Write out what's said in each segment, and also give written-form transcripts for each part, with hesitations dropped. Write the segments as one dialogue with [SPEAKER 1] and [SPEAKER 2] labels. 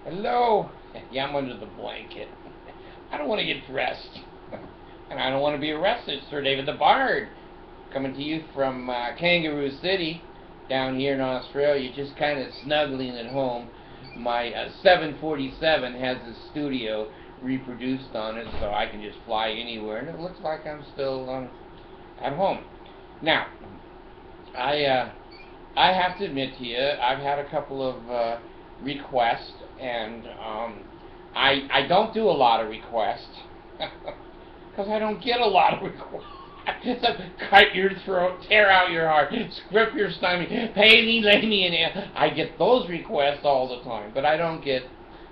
[SPEAKER 1] Hello. Yeah, I'm under the blanket. I don't want to get dressed. And I don't want to be arrested. Sir David the Bard, coming to you from Kangaroo City, down here in Australia, just kind of snuggling at home. My 747 has a studio reproduced on it, so I can just fly anywhere, and it looks like I'm still at home. Now, I I have to admit to you, I've had a couple of requests, and I don't do a lot of requests because I don't get a lot of requests. So, cut your throat, tear out your heart, script your stomach, pay me, lay me in hell. I get those requests all the time, but I don't get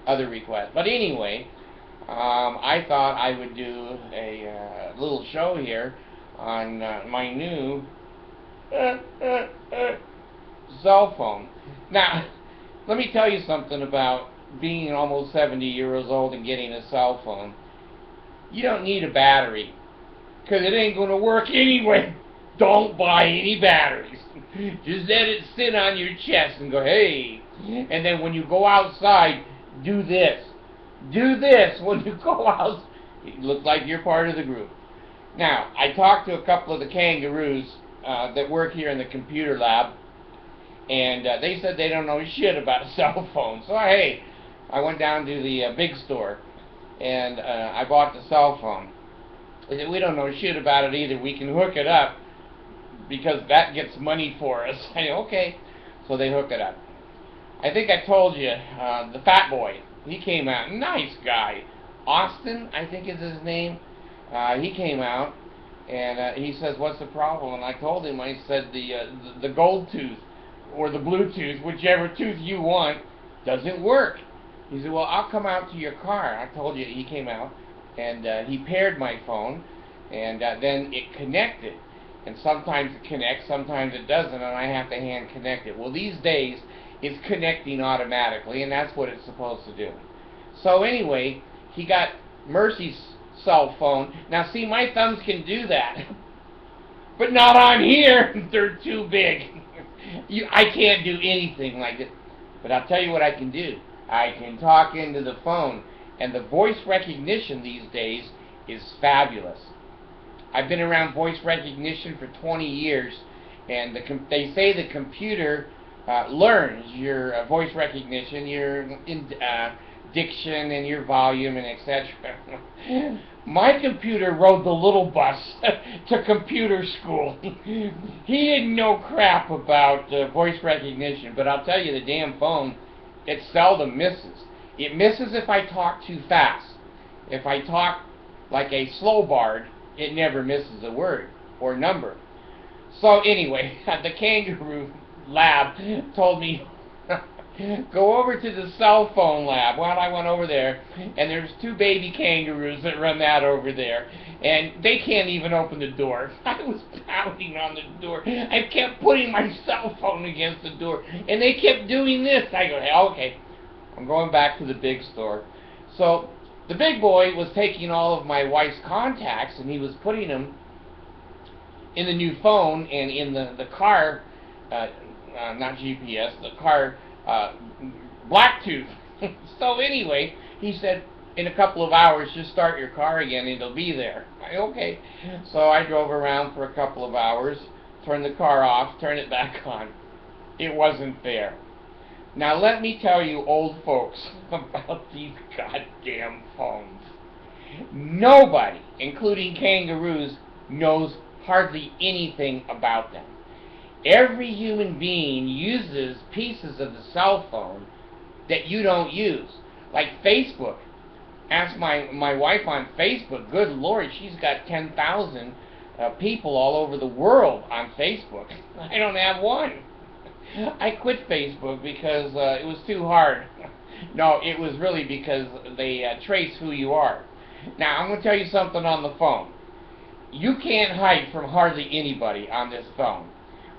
[SPEAKER 1] other requests. But anyway, I thought I would do a little show here on my new cell phone. Now, let me tell you something about being almost 70 years old and getting a cell phone. You don't need a battery, because it ain't going to work anyway. Don't buy any batteries. Just let it sit on your chest and go, hey. And then when you go outside, do this. Do this when you go out. It looks like you're part of the group. Now, I talked to a couple of the kangaroos that work here in the computer lab, and they said they don't know shit about a cell phone. So, hey, I went down to the big store, and I bought the cell phone. They said, we don't know shit about it either. We can hook it up, because that gets money for us. I said, okay. So they hook it up. I think I told you, the fat boy, he came out. Nice guy. Austin, I think is his name. He came out, and he says, what's the problem? And I told him, I said, the gold tooth or the Bluetooth, whichever tooth you want, doesn't work. He said, well, I'll come out to your car. I told you he came out, and he paired my phone, and then it connected. And sometimes it connects, sometimes it doesn't, and I have to hand connect it. Well, these days, it's connecting automatically, and that's what it's supposed to do. So anyway, he got Mercy's cell phone. Now, see, my thumbs can do that, but not on here. They're too big. I can't do anything like it. But I'll tell you what I can do. I can talk into the phone, and the voice recognition these days is fabulous. I've been around voice recognition for 20 years, and they say the computer learns your voice recognition, your diction, and your volume, and etc. My computer rode the little bus to computer school. He didn't know crap about voice recognition, but I'll tell you, the damn phone, it seldom misses. It misses if I talk too fast. If I talk like a slow bard, it never misses a word or number. So anyway, the kangaroo lab told me, go over to the cell phone lab. Well, I went over there, and there's two baby kangaroos that run that over there, and they can't even open the door. I was pounding on the door. I kept putting my cell phone against the door, and they kept doing this. I go, hey, okay, I'm going back to the big store. So the big boy was taking all of my wife's contacts, and he was putting them in the new phone and in the car, not GPS, the car Blacktooth. So anyway, he said, in a couple of hours, just start your car again and it'll be there. Okay. So I drove around for a couple of hours, turned the car off, turned it back on. It wasn't there. Now let me tell you, old folks, about these goddamn phones. Nobody, including kangaroos, knows hardly anything about them. Every human being uses pieces of the cell phone that you don't use. Like Facebook. Ask my wife on Facebook. Good Lord, she's got 10,000 people all over the world on Facebook. I don't have one. I quit Facebook because it was too hard. No, it was really because they trace who you are. Now, I'm going to tell you something on the phone. You can't hide from hardly anybody on this phone.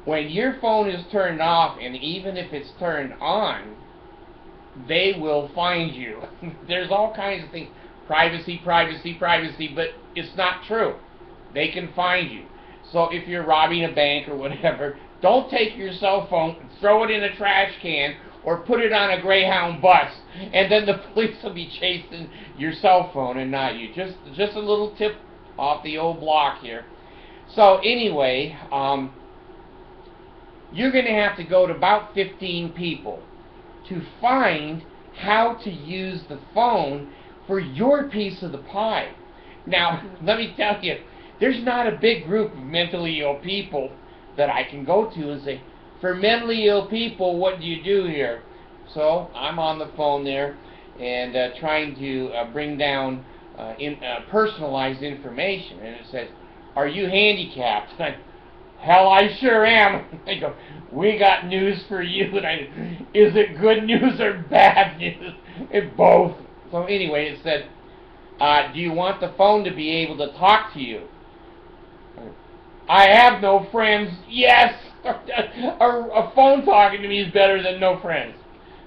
[SPEAKER 1] When your phone is turned off, and even if it's turned on, they will find you. There's all kinds of things. Privacy, privacy, privacy, but it's not true. They can find you. So if you're robbing a bank or whatever, don't take your cell phone, throw it in a trash can, or put it on a Greyhound bus, and then the police will be chasing your cell phone and not you. Just a little tip off the old block here. So anyway, you're going to have to go to about 15 people to find how to use the phone for your piece of the pie. Now, let me tell you, there's not a big group of mentally ill people that I can go to and say, for mentally ill people, what do you do here? So I'm on the phone there and trying to bring down personalized information. And it says, are you handicapped? Hell, I sure am. I go, we got news for you. And is it good news or bad news? It both. So anyway, it said, do you want the phone to be able to talk to you? I have no friends. Yes! A phone talking to me is better than no friends.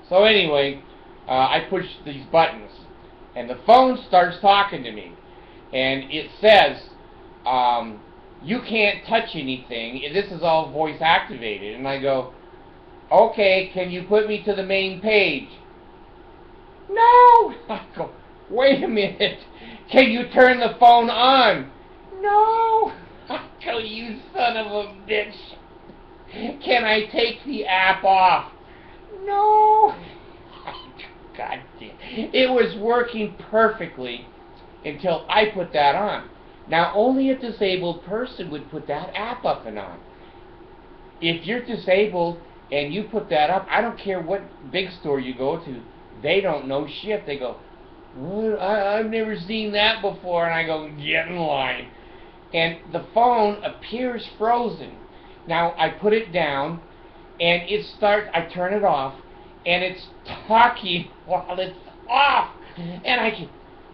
[SPEAKER 1] So anyway, I push these buttons, and the phone starts talking to me. And it says, you can't touch anything. This is all voice activated. And I go, okay, can you put me to the main page? No! I go, wait a minute. Can you turn the phone on? No! I go, you son of a bitch. Can I take the app off? No! God damn. It was working perfectly until I put that on. Now, only a disabled person would put that app up and on. If you're disabled and you put that up, I don't care what big store you go to, they don't know shit. They go, well, I've never seen that before. And I go, get in line. And the phone appears frozen. Now, I put it down, and it starts, I turn it off, and it's talking while it's off. And I can,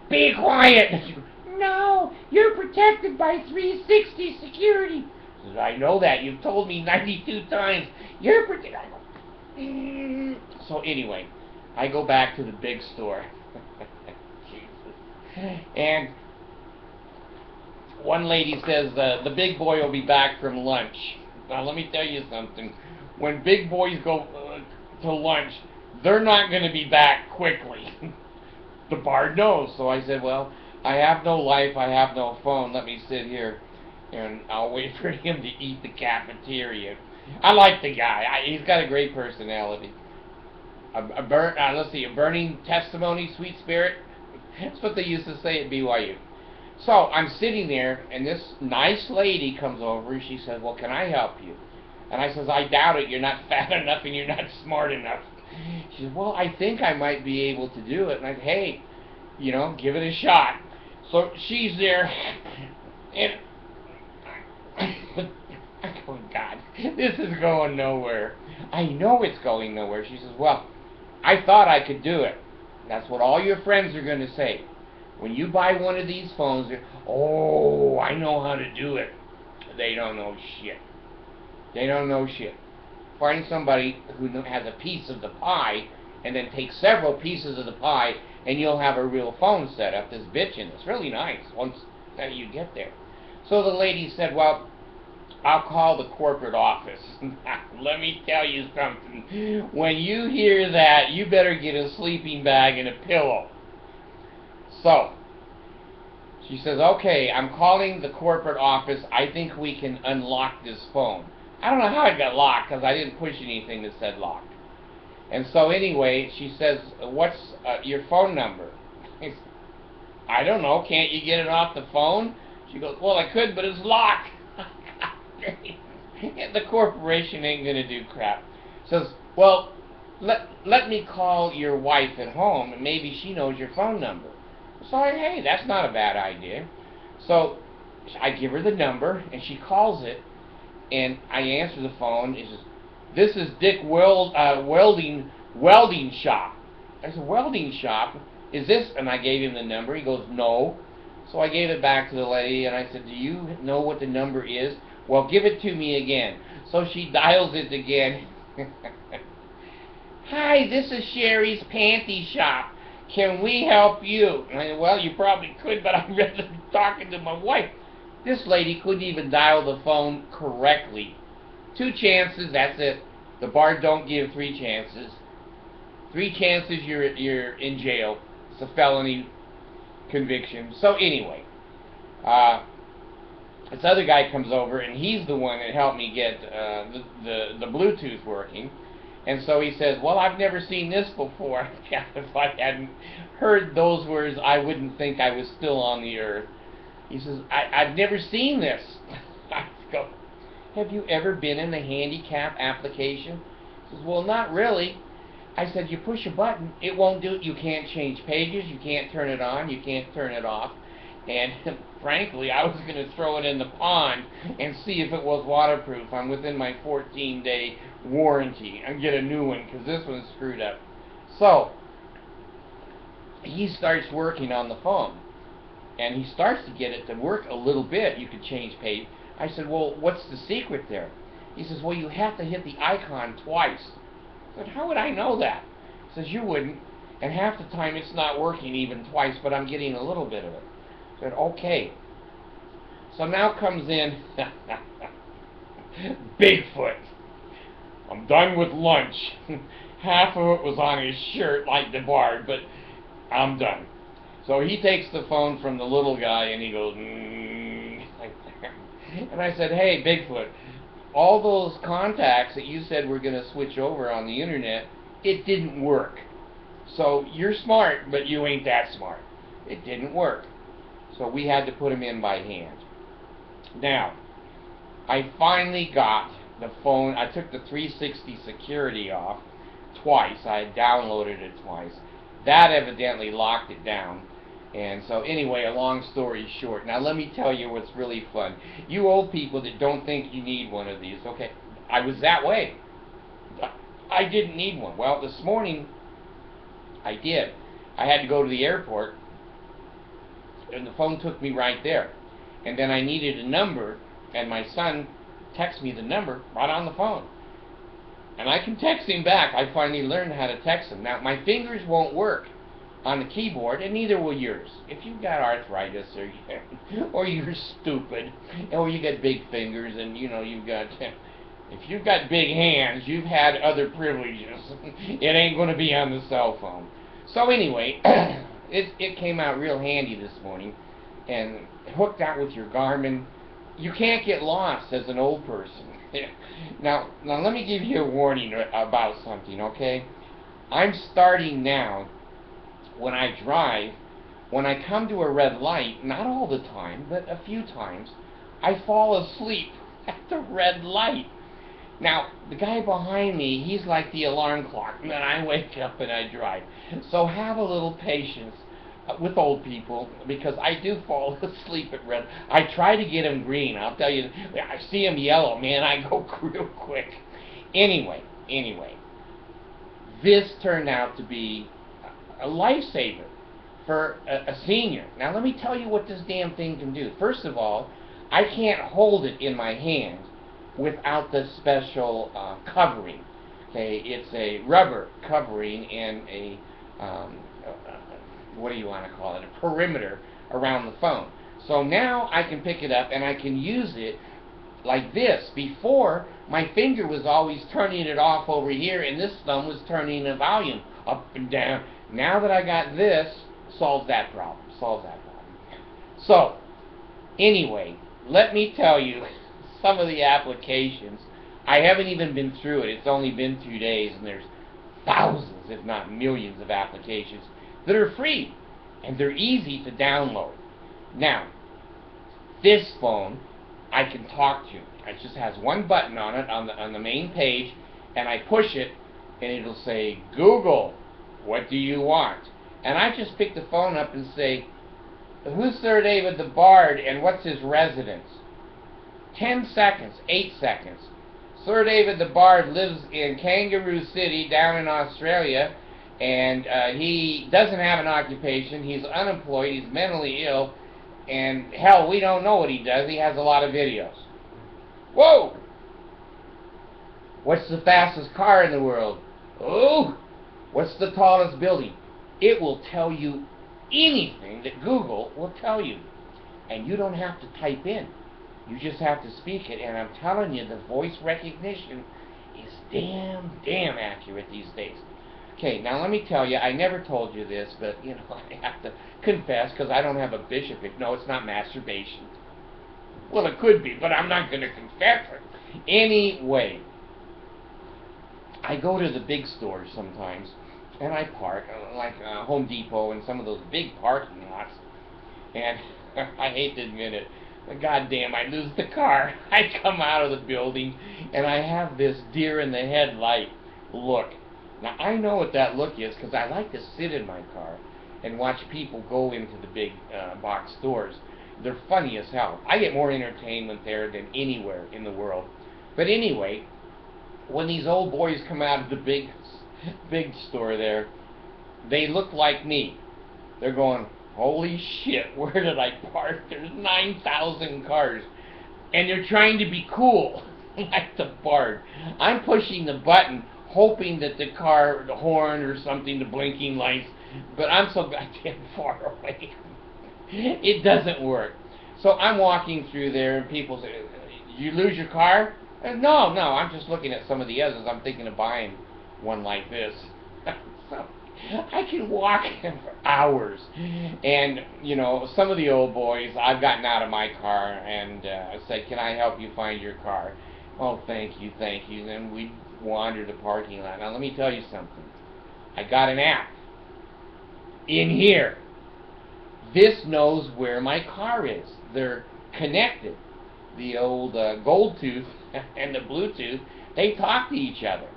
[SPEAKER 1] be quiet. No, you're protected by 360 security. Says, I know that. You've told me 92 times. You're protected. So anyway, I go back to the big store. Jesus. And one lady says, the big boy will be back from lunch. Now, let me tell you something. When big boys go to lunch, they're not going to be back quickly. The bard knows. So I said, well, I have no life, I have no phone. Let me sit here, and I'll wait for him to eat the cafeteria. I like the guy. He's got a great personality. Let's see, a burning testimony, sweet spirit. That's what they used to say at BYU. So I'm sitting there, and this nice lady comes over, and she says, well, can I help you? And I says, I doubt it. You're not fat enough, and you're not smart enough. She says, well, I think I might be able to do it. And I said, hey, you know, give it a shot. So she's there, and I go, God, this is going nowhere. I know it's going nowhere. She says, well, I thought I could do it. That's what all your friends are going to say. When you buy one of these phones, oh, I know how to do it. They don't know shit. They don't know shit. Find somebody who has a piece of the pie, and then take several pieces of the pie, and you'll have a real phone set up, this bitchin'. It's really nice once you get there. So the lady said, well, I'll call the corporate office. Let me tell you something. When you hear that, you better get a sleeping bag and a pillow. So, she says, okay, I'm calling the corporate office. I think we can unlock this phone. I don't know how it got locked, because I didn't push anything that said locked. And so anyway, she says, what's your phone number? I don't know, can't you get it off the phone? She goes, well, I could, but it's locked. The corporation ain't going to do crap. Says, well, let me call your wife at home, and maybe she knows your phone number. So, hey, that's not a bad idea. So I give her the number, and she calls it, and I answer the phone. It says, this is Dick welding shop. I said, welding shop? Is this? And I gave him the number. He goes, no. So I gave it back to the lady, and I said, do you know what the number is? Well, give it to me again. So she dials it again. Hi, this is Sherry's Panty Shop. Can we help you? And I said, well, you probably could, but I'd rather be talking to my wife. This lady couldn't even dial the phone correctly. 2 chances, that's it. The bard don't give 3 chances. 3 chances you're in jail. It's a felony conviction. So anyway, this other guy comes over, and he's the one that helped me get the Bluetooth working. And so he says, well, I've never seen this before. If I hadn't heard those words, I wouldn't think I was still on the earth. He says, I've never seen this. I go, have you ever been in the handicap application? He says, well, not really. I said, you push a button, it won't do it. You can't change pages, you can't turn it on, you can't turn it off. And frankly, I was going to throw it in the pond and see if it was waterproof. I'm within my 14-day warranty and get a new one because this one's screwed up. So he starts working on the phone, and he starts to get it to work a little bit. You could change page. I said, well, what's the secret there? He says, well, you have to hit the icon twice. I said, how would I know that? He says, you wouldn't, and half the time it's not working even twice, but I'm getting a little bit of it. I said, okay. So now comes in Bigfoot. I'm done with lunch. Half of it was on his shirt like DeBard, but I'm done. So he takes the phone from the little guy and he goes, like that. And I said, hey, Bigfoot, all those contacts that you said were going to switch over on the internet, it didn't work. So you're smart, but you ain't that smart. It didn't work. So we had to put them in by hand. Now, I finally got the phone. I took the 360 security off twice. I had downloaded it twice. That evidently locked it down. And so anyway, a long story short. Now let me tell you what's really fun. You old people that don't think you need one of these, okay, I was that way. I didn't need one. Well, this morning I did. I had to go to the airport, and the phone took me right there. And then I needed a number, and my son texted me the number right on the phone. And I can text him back. I finally learned how to text him. Now, my fingers won't work on the keyboard, and neither will yours. If you've got arthritis, or you're stupid, or you got big fingers, and you know you've got, if you've got big hands, you've had other privileges. It ain't going to be on the cell phone. So anyway, it came out real handy this morning, and hooked out with your Garmin. You can't get lost as an old person. Now let me give you a warning about something, okay? I'm starting now, when I drive, when I come to a red light, not all the time, but a few times, I fall asleep at the red light. Now, the guy behind me, he's like the alarm clock, and then I wake up and I drive. So have a little patience with old people, because I do fall asleep at red. I try to get them green. I'll tell you, I see them yellow, man, I go real quick. Anyway, this turned out to be a lifesaver for a senior. Now, let me tell you what this damn thing can do. First of all, I can't hold it in my hand without the special covering. Okay, it's a rubber covering and a what do you want to call it, a perimeter around the phone. So now I can pick it up and I can use it like this. Before, my finger was always turning it off over here, and this thumb was turning the volume up and down. Now that I got this, solves that problem. So, anyway, let me tell you some of the applications. I haven't even been through it. It's only been 2 days, and there's thousands, if not millions, of applications that are free, and they're easy to download. Now, this phone I can talk to. It just has one button on it on the main page, and I push it, and it'll say, Google, what do you want? And I just pick the phone up and say, who's Sir David DeBard, and what's his residence? 10 seconds, 8 seconds. Sir David DeBard lives in Kangaroo City down in Australia, and he doesn't have an occupation. He's unemployed. He's mentally ill. And hell, we don't know what he does. He has a lot of videos. Whoa! What's the fastest car in the world? Oh! What's the tallest building? It will tell you anything that Google will tell you. And you don't have to type in. You just have to speak it. And I'm telling you, the voice recognition is damn accurate these days. Okay, now let me tell you, I never told you this, but, you know, I have to confess, because I don't have a bishop. No, it's not masturbation. Well, it could be, but I'm not going to confess it. Anyway, I go to the big stores sometimes, and I park, like Home Depot and some of those big parking lots, and I hate to admit it, but goddamn, I lose the car. I come out of the building, and I have this deer in the headlight look. Now, I know what that look is, because I like to sit in my car and watch people go into the big box stores. They're funny as hell. I get more entertainment there than anywhere in the world. But anyway, when these old boys come out of the big store there, they look like me. They're going, holy shit, where did I park? There's 9,000 cars. And they're trying to be cool, like the Bard. I'm pushing the button, hoping that the car, the horn or something, the blinking lights, but I'm so goddamn far away. It doesn't work. So I'm walking through there, and people say, you lose your car? No, I'm just looking at some of the others. I'm thinking of buying one like this. So I can walk for hours. And, you know, some of the old boys, I've gotten out of my car and said, can I help you find your car? Oh, thank you. And then we wander the parking lot. Now, let me tell you something. I got an app in here. This knows where my car is. They're connected. The old gold tooth and the Bluetooth, they talk to each other.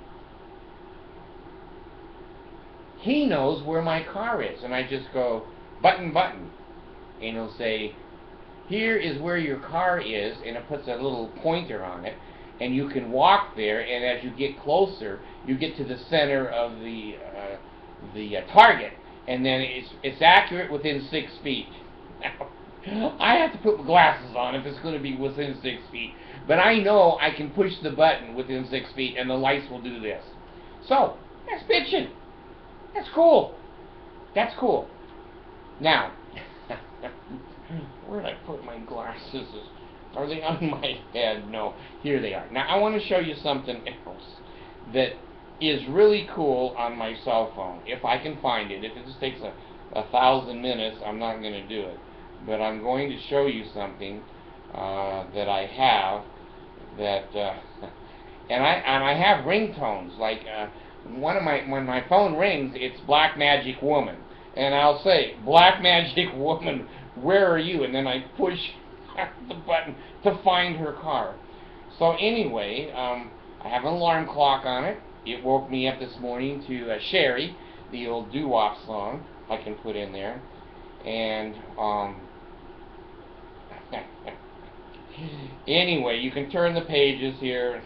[SPEAKER 1] He knows where my car is, and I just go, button, and he'll say, here is where your car is, and it puts a little pointer on it, and you can walk there, and as you get closer, you get to the center of the target, and then it's accurate within 6 feet. Now, I have to put my glasses on if it's going to be within 6 feet, but I know I can push the button within 6 feet, and the lights will do this. So, that's bitchin'. That's cool. Now, where did I put my glasses? Are they on my head? No, here they are. Now, I want to show you something else that is really cool on my cell phone, if I can find it. If it just takes 1,000 minutes, I'm not going to do it. But I'm going to show you something that I have that, and I have ringtones, like when my phone rings, it's Black Magic Woman, and I'll say, Black Magic Woman, where are you? And then I push the button to find her car. So anyway, I have an alarm clock on it. It woke me up this morning to Sherry, the old doo-wop song I can put in there, and anyway, you can turn the pages here.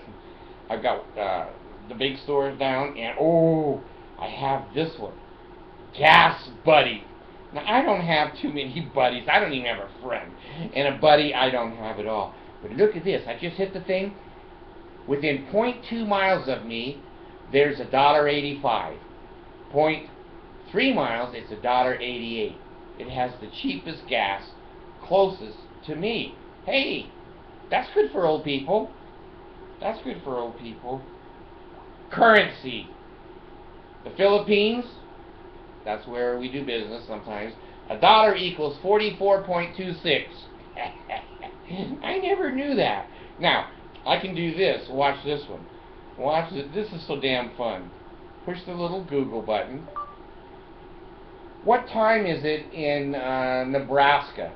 [SPEAKER 1] I've got the big stores down, and oh, I have this one, Gas Buddy. Now, I don't have too many buddies. I don't even have a friend. And a buddy, I don't have at all. But look at this. I just hit the thing. Within 0.2 miles of me, there's $1.85. 0.3 miles, it's $1.88. It has the cheapest gas closest to me. Hey, that's good for old people. Currency. The Philippines, that's where we do business sometimes. $1 equals 44.26. I never knew that. Now, I can do this. Watch this one. Watch this. This is so damn fun. Push the little Google button. What time is it in Nebraska?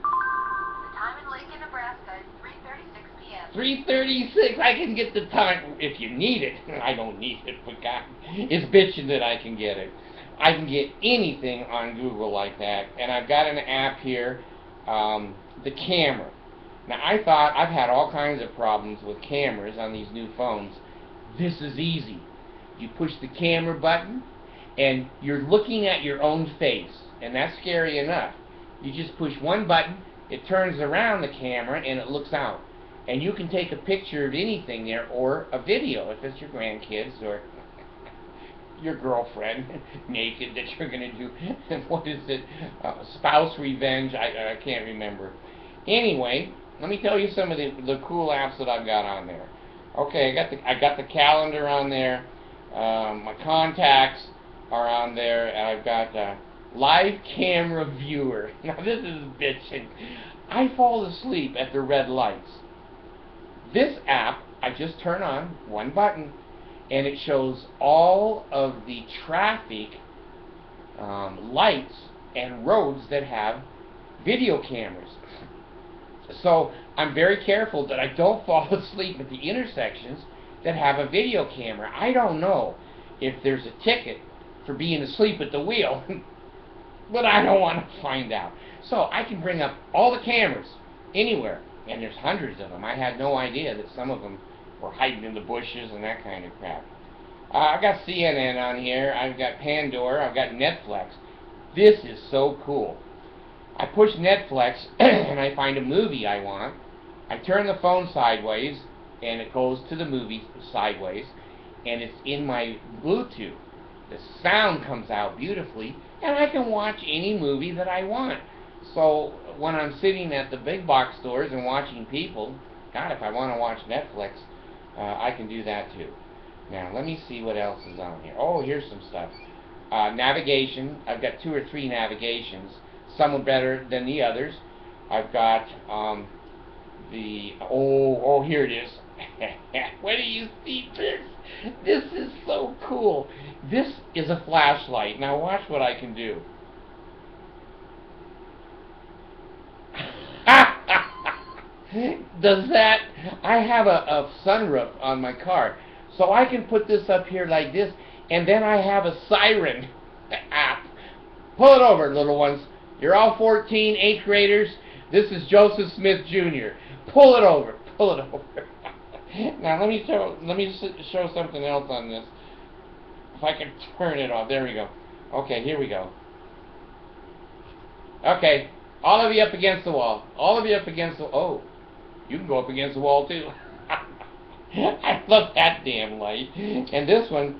[SPEAKER 2] The time in Lincoln, Nebraska is 3:36 p.m.
[SPEAKER 1] 3:36. I can get the time if you need it. I don't need it, but God, it's bitching that I can get it. I can get anything on Google like that, and I've got an app here, the camera. Now, I thought I've had all kinds of problems with cameras on these new phones. This is easy. You push the camera button, and you're looking at your own face, and that's scary enough. You just push one button, it turns around the camera, and it looks out. And you can take a picture of anything there, or a video, if it's your grandkids, or your girlfriend, naked, that you're going to do, what is it, spouse revenge, I can't remember. Anyway, let me tell you some of the cool apps that I've got on there. Okay, I got the calendar on there. My contacts are on there, and I've got live camera viewer. Now this is bitchin'. I fall asleep at the red lights. This app, I just turn on one button, and it shows all of the traffic lights and roads that have video cameras. So I'm very careful that I don't fall asleep at the intersections that have a video camera. I don't know if there's a ticket for being asleep at the wheel, but I don't want to find out. So I can bring up all the cameras anywhere, and there's hundreds of them. I had no idea that some of them were hiding in the bushes and that kind of crap. I've got CNN on here, I've got Pandora, I've got Netflix. This is so cool. I push Netflix and I find a movie I want. I turn the phone sideways and it goes to the movie sideways, and it's in my Bluetooth. The sound comes out beautifully, and I can watch any movie that I want. So when I'm sitting at the big box stores and watching people, God, if I want to watch Netflix, I can do that too. Now let me see what else is on here. Oh, here's some stuff. Navigation. I've got 2 or 3 navigations. Some are better than the others. I've got here it is. Where do you see this? This is so cool. This is a flashlight. Now watch what I can do. Does that? I have a sunroof on my car, so I can put this up here like this, and then I have a siren app. Pull it over, little ones. You're all 14, 8th graders. This is Joseph Smith Jr. Pull it over. Pull it over. Now let me show something else on this. If I can turn it off. There we go. Okay, here we go. Okay, all of you up against the wall. All of you up against the... Oh, you can go up against the wall too. I love that damn light. And this one,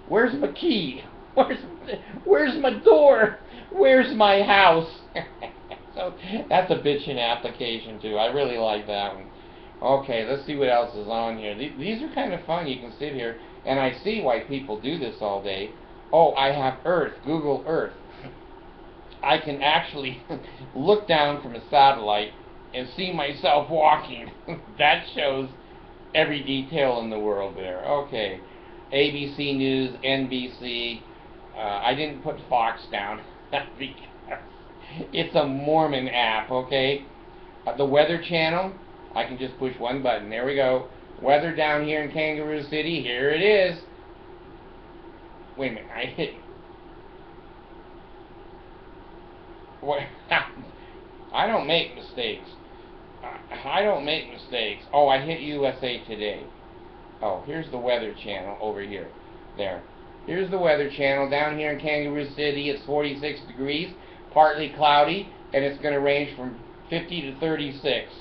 [SPEAKER 1] where's my key? Where's my door? Where's my house? So that's a bitchin' application too. I really like that one. Okay, let's see what else is on here. These are kind of fun. You can sit here, and I see why people do this all day. Oh, I have Earth, Google Earth. I can actually look down from a satellite and see myself walking. That shows every detail in the world there. Okay, ABC News, NBC. I didn't put Fox down because it's a Mormon app, okay? The Weather Channel, I can just push one button. There we go. Weather down here in Kangaroo City. Here it is. Wait a minute. I hit... What? I don't make mistakes. I don't make mistakes. Oh, I hit USA Today. Oh, here's the Weather Channel over here. There. Here's the Weather Channel. Down here in Kangaroo City, it's 46 degrees, partly cloudy, and it's going to range from 50 to 36.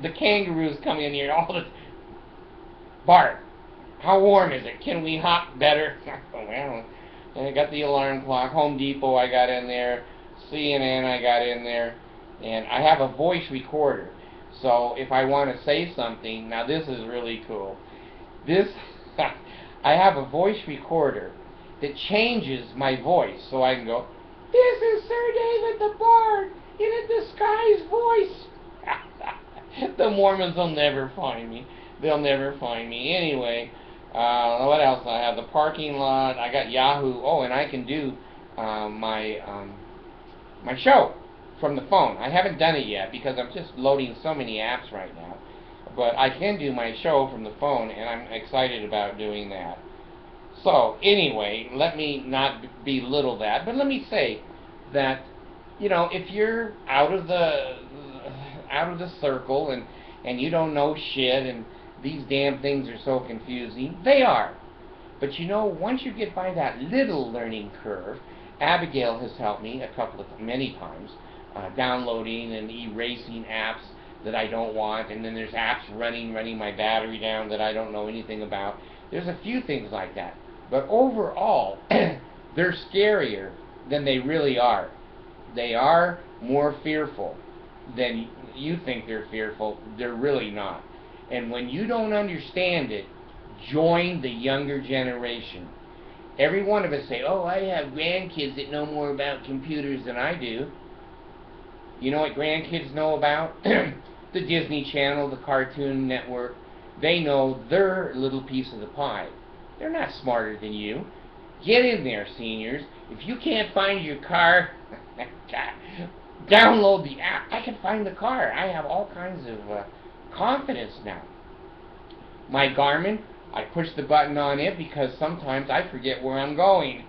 [SPEAKER 1] The kangaroos come in here all the... Bart, how warm is it? Can we hop better? Well, I got the alarm clock. Home Depot I got in there. CNN I got in there. And I have a voice recorder. So if I want to say something, now this is really cool. I have a voice recorder that changes my voice. So I can go, "This is Sir David the Bard in a disguised voice." The Mormons will never find me. They'll never find me. Anyway, what else? I have the parking lot. I got Yahoo. Oh, and I can do my show from the phone. I haven't done it yet because I'm just loading so many apps right now. But I can do my show from the phone, and I'm excited about doing that. So, anyway, let me not belittle that, but let me say that, you know, if you're out of the circle and you don't know shit and these damn things are so confusing, they are. But you know, once you get by that little learning curve, Abigail has helped me many times, downloading and erasing apps that I don't want, and then there's apps running my battery down that I don't know anything about. There's a few things like that. But overall, they're scarier than they really are. They are more fearful than you think they're fearful. They're really not. And when you don't understand it, join the younger generation. Every one of us say, oh, I have grandkids that know more about computers than I do. You know what grandkids know about? The Disney Channel, the Cartoon Network. They know their little piece of the pie. They're not smarter than you. Get in there, seniors. If you can't find your car, download the app. I can find the car. I have all kinds of confidence now. My Garmin, I push the button on it because sometimes I forget where I'm going.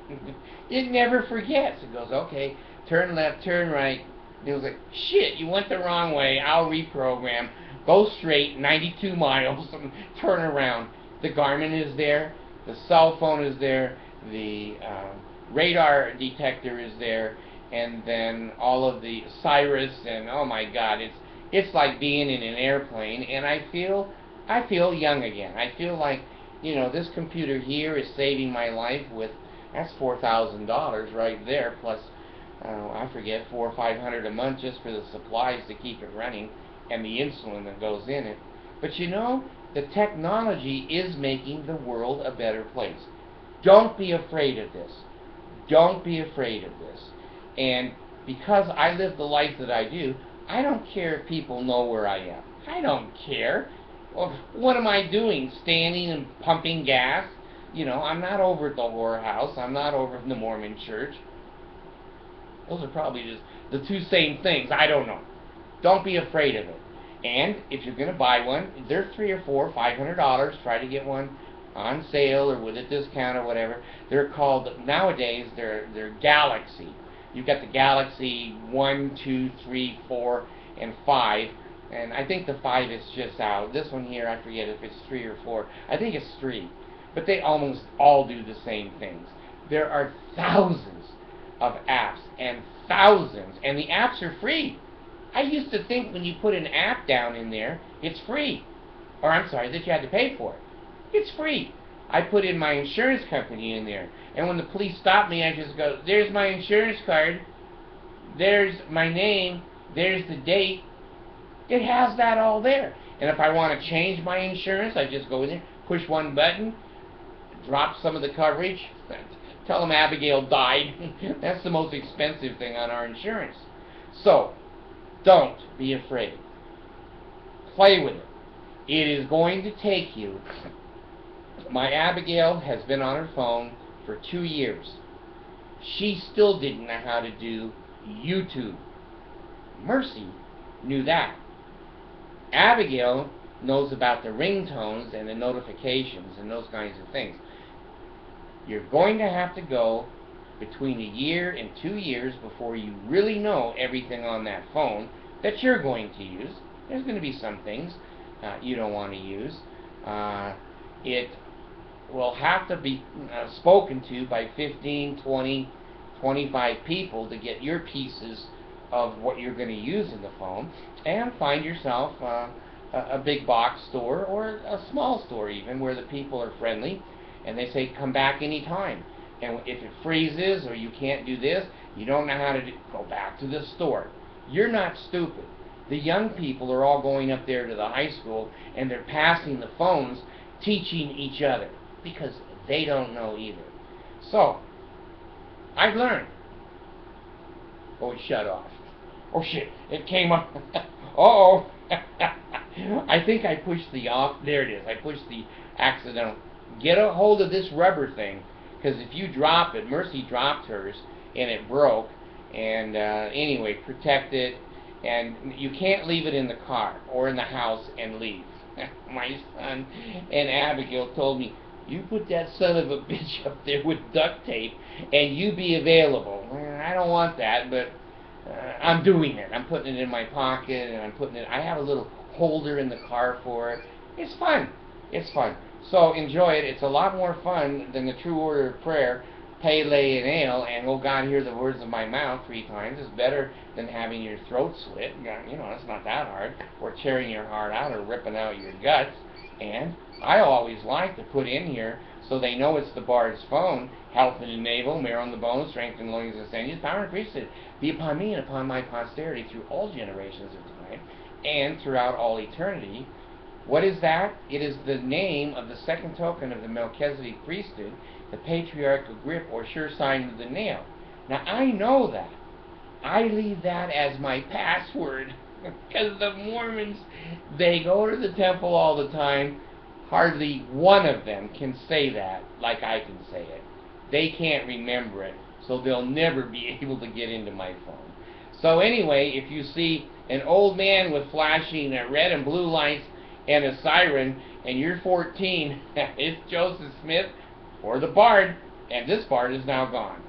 [SPEAKER 1] It never forgets. It goes, okay, turn left, turn right. It was like, shit, you went the wrong way. I'll reprogram. Go straight, 92 miles, and turn around. The Garmin is there. The cell phone is there. The radar detector is there. And then all of the Cirrus, and oh my God, it's like being in an airplane. And I feel young again. I feel like, you know, this computer here is saving my life with, that's $4,000 right there, plus, I forget, $400 or $500 a month just for the supplies to keep it running, and the insulin that goes in it. But you know, the technology is making the world a better place. Don't be afraid of this. Don't be afraid of this. And because I live the life that I do, I don't care if people know where I am. I don't care. Well, what am I doing? Standing and pumping gas? You know, I'm not over at the whorehouse. I'm not over in the Mormon church. Those are probably just the two same things. I don't know. Don't be afraid of it. And if you're going to buy one, they're $300 or $500. Try to get one on sale or with a discount or whatever. They're called, nowadays, they're Galaxy. You've got the Galaxy 1, 2, 3, 4, and 5. And I think the 5 is just out. This one here, I forget if it's 3 or 4. I think it's 3. But they almost all do the same things. There are thousands of apps and thousands. And the apps are free. I used to think when you put an app down in there, it's free. Or I'm sorry, that you had to pay for it. It's free. I put in my insurance company in there. And when the police stop me, I just go, there's my insurance card. There's my name. There's the date. It has that all there. And if I want to change my insurance, I just go in there, push one button, drop some of the coverage, tell them Abigail died. That's the most expensive thing on our insurance. So, don't be afraid. Play with it. It is going to take you. My Abigail has been on her phone for 2 years. She still didn't know how to do YouTube. Mercy knew that. Abigail knows about the ringtones and the notifications and those kinds of things. You're going to have to go between 1 year and 2 years before you really know everything on that phone that you're going to use. There's going to be some things you don't want to use. It will have to be spoken to by 15, 20, 25 people to get your pieces of what you're going to use in the phone, and find yourself a big box store or a small store even where the people are friendly and they say come back anytime. And if it freezes or you can't do this, you don't know how to do, go back to the store. You're not stupid. The young people are all going up there to the high school and they're passing the phones, teaching each other because they don't know either. So, I've learned. Oh, it shut off. Oh shit, it came up. Uh-oh. I think I pushed the off. There it is. I pushed the accidental. Get a hold of this rubber thing, because if you drop it, Mercy dropped hers, and it broke. And anyway, protect it. And you can't leave it in the car or in the house and leave. My son and Abigail told me, you put that son of a bitch up there with duct tape, and you be available. I don't want that, but I'm doing it. I'm putting it in my pocket, and I'm putting it. I have a little holder in the car for it. It's fun. It's fun. So enjoy it. It's a lot more fun than the true order of prayer, pay, lay, and ale, and oh God, hear the words of my mouth 3 times. It's better than having your throat slit. You know, it's not that hard. Or tearing your heart out or ripping out your guts. And I always like to put in here so they know it's the Bard's phone. Health in the navel, marrow in the bones, strength in the loins and sinews, power and priesthood be upon me and upon my posterity through all generations of time and throughout all eternity. What is that? It is the name of the second token of the Melchizedek priesthood, the patriarchal grip or sure sign of the nail. Now I know that. I leave that as my password because the Mormons, they go to the temple all the time. Hardly one of them can say that like I can say it. They can't remember it, so they'll never be able to get into my phone. So anyway, if you see an old man with flashing red and blue lights and a siren, and you're 14, it's Joseph Smith or the Bard, and this Bard is now gone.